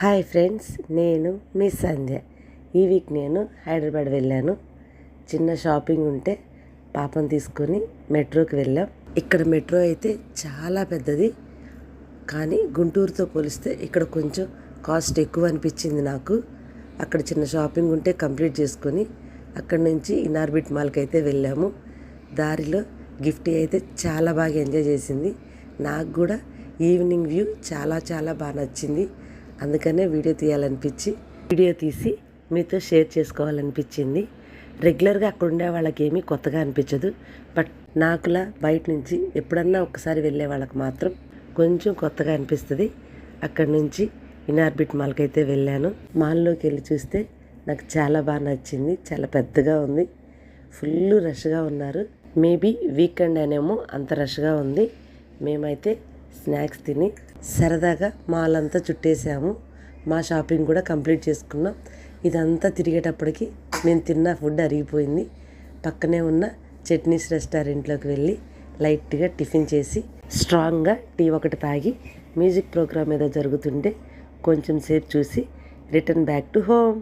Hi friends, నేను మీ సంధ్య. ఈ week నేను హైదరాబాద్ వెళ్ళాను. చిన్న షాపింగ్ ఉంటే పాపను తీసుకొని మెట్రోకి వెళ్ళాం. ఇక్కడ మెట్రో అయితే చాలా పెద్దది, కానీ గుంటూరుతో పోలిస్తే ఇక్కడ కొంచెం కాస్ట్ ఎక్కువ అనిపించింది నాకు. అక్కడ చిన్న షాపింగ్ ఉంటే కంప్లీట్ చేసుకొని అక్కడి నుంచి ఇనార్బిట్ మాల్కి అయితే వెళ్ళాము. దారిలో గిఫ్ట్ అయితే చాలా బాగా ఎంజాయ్ చేసింది. నాకు కూడా ఈవినింగ్ వ్యూ చాలా బాగా నచ్చింది. అందుకనే వీడియో తీసి మీతో షేర్ చేసుకోవాలనిపించింది. రెగ్యులర్గా అక్కడ ఉండే వాళ్ళకి ఏమీ కొత్తగా అనిపించదు, బట్ నాకులా బయట నుంచి ఎప్పుడన్నా ఒకసారి వెళ్ళే వాళ్ళకి మాత్రం కొంచెం కొత్తగా అనిపిస్తుంది. అక్కడి నుంచి ఇనార్బిట్ మాల్కి అయితే వెళ్ళాను. మాల్లోకి వెళ్ళి చూస్తే నాకు చాలా బాగా నచ్చింది. చాలా పెద్దగా ఉంది, ఫుల్ రష్గా ఉన్నారు. మేబీ వీకెండ్ అనేమో అంత రష్గా ఉంది. మేమైతే స్నాక్స్ తిని సరదాగా మాల్ అంతా చుట్టేసాము. మా షాపింగ్ కూడా కంప్లీట్ చేసుకున్నాం. ఇదంతా తిరిగేటప్పటికి నేను తిన్న ఫుడ్ అరిగిపోయింది. పక్కనే ఉన్న చట్నీస్ రెస్టారెంట్లోకి వెళ్ళి లైట్గా టిఫిన్ చేసి స్ట్రాంగ్గా టీ ఒకటి తాగి మ్యూజిక్ ప్రోగ్రామ్ ఏదో జరుగుతుంటే కొంచెం సేపు చూసి రిటర్న్ బ్యాక్ టు హోమ్.